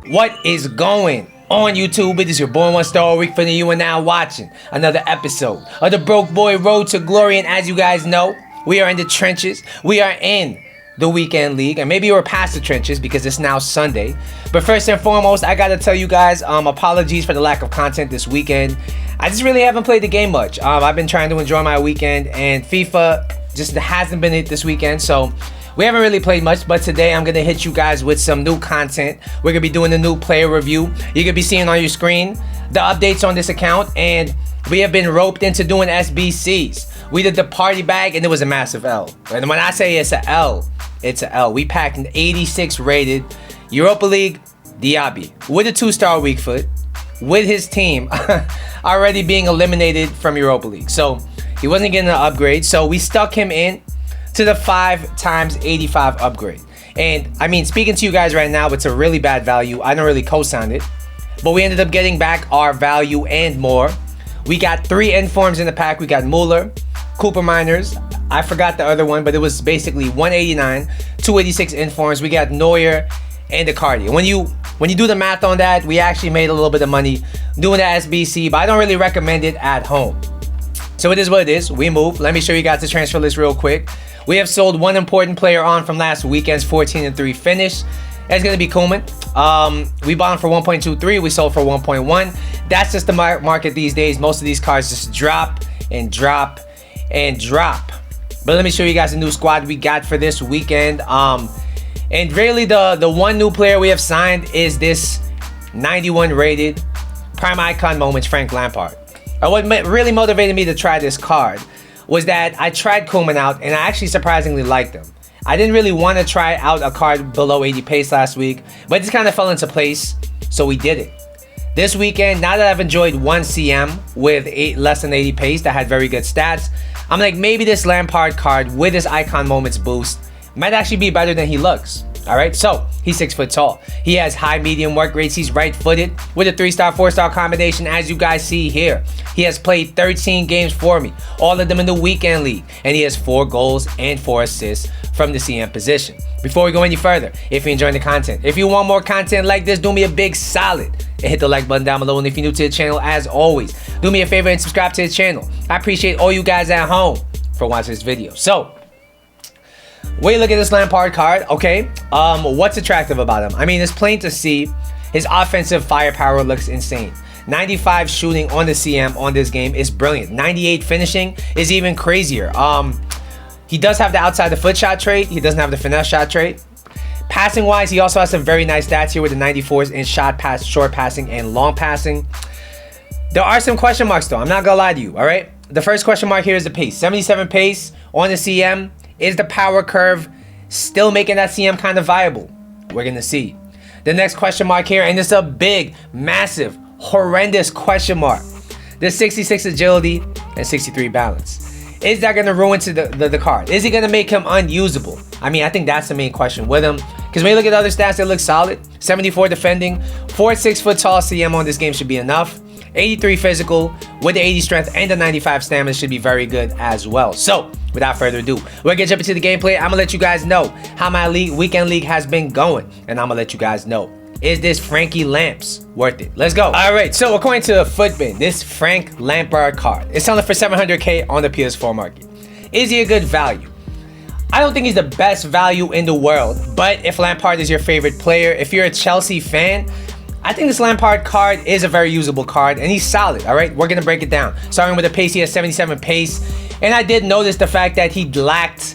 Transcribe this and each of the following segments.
What is going on YouTube? It is your boy 1 star a week for you, and now watching another episode of the Broke Boy Road to Glory. And as you guys know, we are in the trenches. We are in the weekend league, and maybe we're past the trenches because it's now Sunday. But first and foremost, I gotta tell you guys, apologies for the lack of content this weekend. I just really haven't played the game much. I've been trying to enjoy my weekend, and FIFA just hasn't been it this weekend, so we haven't really played much. But today I'm gonna hit you guys with some new content. We're gonna be doing a new player review. You're gonna be seeing on your screen the updates on this account, and we have been roped into doing SBCs. We did the party bag, and it was a massive L. And when I say it's a L, it's a L. We packed an 86 rated Europa League Diaby with a 2-star weak foot, with his team already being eliminated from Europa League. So he wasn't getting an upgrade, so we stuck him in to the 5x85 upgrade. And I mean, speaking to you guys right now, it's a really bad value. I don't really co-sign it, but we ended up getting back our value and more. We got 3 informs in the pack. We got Muller, Cooper Miners, I forgot the other one, but it was basically 189, 286 informs. We got Neuer and Icardi. When you do the math on that, we actually made a little bit of money doing the SBC, but I don't really recommend it at home. So it is what it is. We move. Let me show you guys the transfer list real quick. We have sold one important player on from last weekend's 14-3 finish. That's going to be Koeman. We bought him for 1.23. We sold for 1.1. That's just the market these days. Most of these cards just drop and drop and drop. But let me show you guys the new squad we got for this weekend. And really the one new player we have signed is this 91 rated Prime Icon Moments Frank Lampard. What really motivated me to try this card was that I tried Koeman out, and I actually surprisingly liked him. I didn't really want to try out a card below 80 pace last week, but it just kind of fell into place, so we did it. This weekend, now that I've enjoyed 1 CM with less than 80 pace that had very good stats, I'm like, maybe this Lampard card with his Icon Moments boost might actually be better than he looks. Alright, so he's 6 foot tall. He has high medium work rates. He's right-footed with a 3-star, 4-star combination, as you guys see here. He has played 13 games for me, all of them in the weekend league, and he has 4 goals and 4 assists from the CM position. Before we go any further, if you're enjoying the content, if you want more content like this, do me a big solid and hit the like button down below. And if you're new to the channel, as always, do me a favor and subscribe to the channel. I appreciate all you guys at home for watching this video. So, when you look at this Lampard card, okay, what's attractive about him? I mean, it's plain to see his offensive firepower looks insane. 95 shooting on the CM on this game is brilliant. 98 finishing is even crazier. He does have the outside the foot shot trait. He doesn't have the finesse shot trait. Passing wise, he also has some very nice stats here with the 94s in short passing and long passing. There are some question marks though. I'm not gonna lie to you, all right? The first question mark here is the pace. 77 pace on the CM. Is the power curve still making that CM kind of viable? We're gonna see. The next question mark here, and it's a big, massive, horrendous question mark. The 66 agility and 63 balance. Is that gonna ruin the card? Is it gonna make him unusable? I mean, I think that's the main question with him. Because when you look at other stats, they look solid. 74 defending, 4 6 foot tall CM on this game should be enough. 83 physical with the 80 strength and the 95 stamina should be very good as well. So, without further ado, we're gonna jump into the gameplay. I'm gonna let you guys know how my weekend league has been going, and I'm gonna let you guys know, is this Frankie Lamps worth it? Let's go. All right, so according to Footbin, this Frank Lampard card is selling for 700K on the PS4 market. Is he a good value? I don't think he's the best value in the world, but if Lampard is your favorite player, if you're a Chelsea fan, I think this Lampard card is a very usable card, and he's solid, all right? We're going to break it down. Starting with the pace, he has 77 pace, and I did notice the fact that he lacked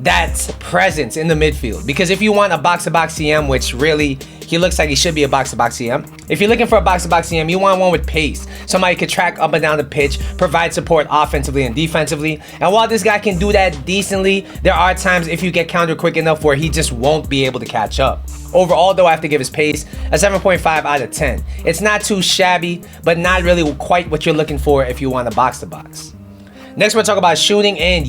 that presence in the midfield, because if you want a box-to-box CM, which really, he looks like he should be a box-to-box CM. If you're looking for a box-to-box CM, you want one with pace. Somebody could track up and down the pitch, provide support offensively and defensively. And while this guy can do that decently, there are times if you get countered quick enough where he just won't be able to catch up. Overall, though, I have to give his pace a 7.5 out of 10. It's not too shabby, but not really quite what you're looking for if you want a box-to-box. Next, we'll talk about shooting, and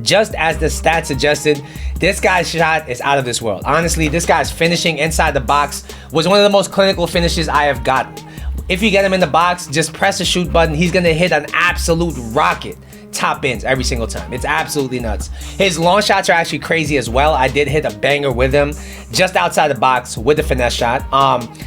just as the stats suggested, this guy's shot is out of this world. Honestly, this guy's finishing inside the box was one of the most clinical finishes I have gotten. If you get him in the box, just press the shoot button. He's going to hit an absolute rocket top ends every single time. It's absolutely nuts. His long shots are actually crazy as well. I did hit a banger with him just outside the box with the finesse shot.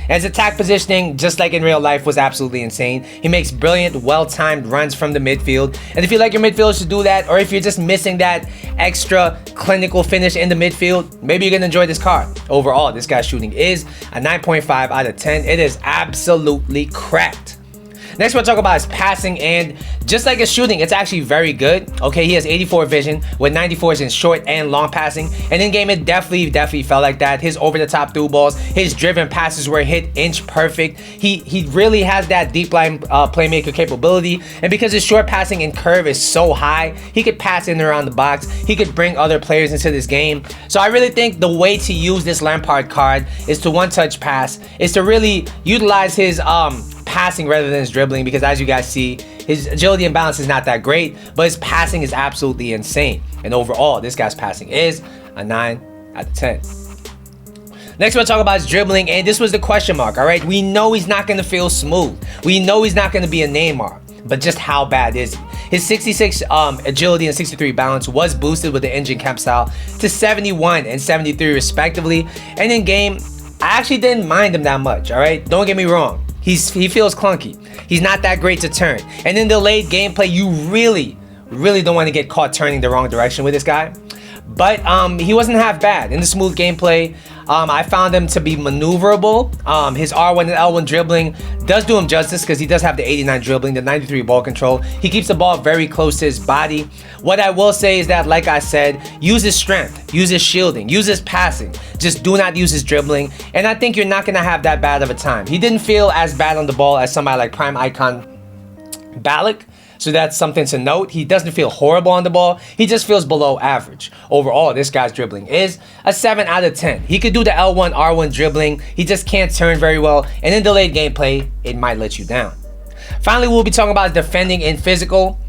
His attack positioning, just like in real life, was absolutely insane. He makes brilliant, well-timed runs from the midfield. And if you like your midfielders to do that, or if you're just missing that extra clinical finish in the midfield, maybe you're gonna enjoy this card. Overall, this guy's shooting is a 9.5 out of 10. It is absolutely cracked. Next, we'll talk about his passing, and just like his shooting, it's actually very good. Okay, he has 84 vision with 94s in short and long passing, and in game, it definitely felt like that. His over-the-top through balls, his driven passes were hit inch perfect. He really has that deep line playmaker capability, and because his short passing and curve is so high, he could pass in and around the box. He could bring other players into this game. So I really think the way to use this Lampard card is to one-touch pass, is to really utilize his passing rather than his dribbling, because as you guys see, his agility and balance is not that great, but his passing is absolutely insane. And overall, this guy's passing is a 9 out of 10. Next, we'll talk about his dribbling, and this was the question mark, all right? We know he's not going to feel smooth. We know he's not going to be a Neymar, but just how bad is he? His 66 agility and 63 balance was boosted with the engine cap style to 71 and 73 respectively, and in game, I actually didn't mind him that much, all right? Don't get me wrong. He feels clunky. He's not that great to turn. And in delayed gameplay, you really don't want to get caught turning the wrong direction with this guy. But he wasn't half bad. In the smooth gameplay, I found him to be maneuverable. His R1 and L1 dribbling does do him justice because he does have the 89 dribbling, the 93 ball control. He keeps the ball very close to his body. What I will say is that, like I said, use his strength, use his shielding, use his passing. Just do not use his dribbling. And I think you're not going to have that bad of a time. He didn't feel as bad on the ball as somebody like Prime Icon Ballack. So that's something to note. He doesn't feel horrible on the ball. He just feels below average. Overall, this guy's dribbling is a 7 out of 10. He could do the L1, R1 dribbling. He just can't turn very well. And in delayed gameplay, it might let you down. Finally, we'll be talking about defending and physical.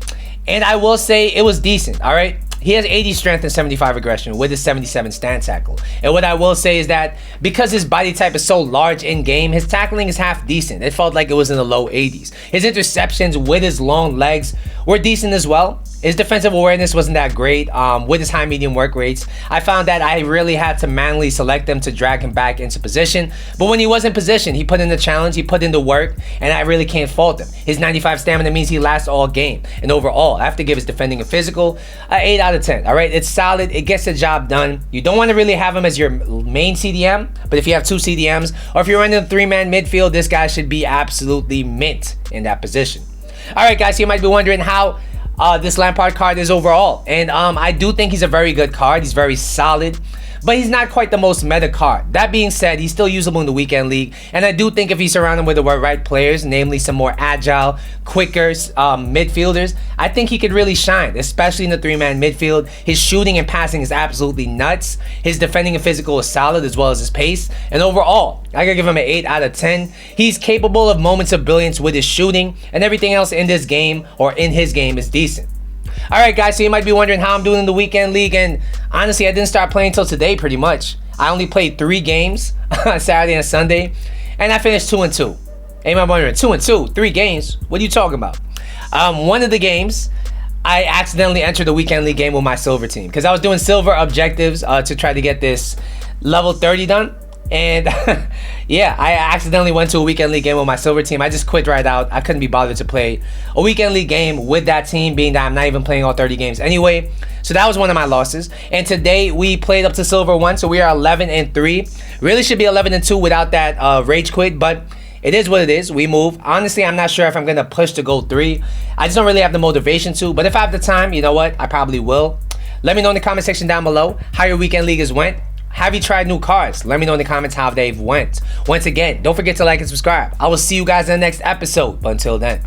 And I will say it was decent, all right? He has 80 strength and 75 aggression with a 77 stand tackle. And what I will say is that because his body type is so large in game, his tackling is half decent. It felt like it was in the low 80s. His interceptions with his long legs were decent as well. His defensive awareness wasn't that great with his high medium work rates. I found that I really had to manually select him to drag him back into position. But when he was in position, he put in the challenge, he put in the work, and I really can't fault him. His 95 stamina means he lasts all game. And overall, I have to give his defending and physical an 8 out of 10. All right, it's solid. It gets the job done. You don't want to really have him as your main CDM, but if you have 2 CDMs, or if you're running a 3-man midfield, this guy should be absolutely mint in that position. All right, guys, so you might be wondering how this Lampard card is overall, and I do think he's a very good card. He's very solid, but he's not quite the most meta card. That being said, he's still usable in the weekend league, and I do think if he's surrounded with the right players, namely some more agile, quicker midfielders, I think he could really shine, especially in the 3-man midfield. His shooting and passing is absolutely nuts. His defending and physical is solid, as well as his pace, and overall, I gotta give him an 8 out of 10. He's capable of moments of brilliance with his shooting, and everything else in this game, or in his game, is decent. Alright guys, so you might be wondering how I'm doing in the weekend league, and honestly, I didn't start playing until today pretty much. I only played 3 games, Saturday and Sunday, and I finished 2-2. Hey, you might be wondering, 2-2, 3 games? What are you talking about? One of the games, I accidentally entered the weekend league game with my silver team, because I was doing silver objectives to try to get this level 30 done. And yeah, I accidentally went to a weekend league game with my silver team. I just quit right out. I couldn't be bothered to play a weekend league game with that team, being that I'm not even playing all 30 games anyway. So that was one of my losses. And today we played up to silver 1, so we are 11-3. Really should be 11-2 without that rage quit, but it is what it is. We move. Honestly, I'm not sure if I'm gonna push to gold 3. I just don't really have the motivation to, but if I have the time, you know what, I probably will. Let me know in the comment section down below how your weekend leagues went. Have you tried new cards? Let me know in the comments how they've went. Once again, don't forget to like and subscribe. I will see you guys in the next episode. But until then.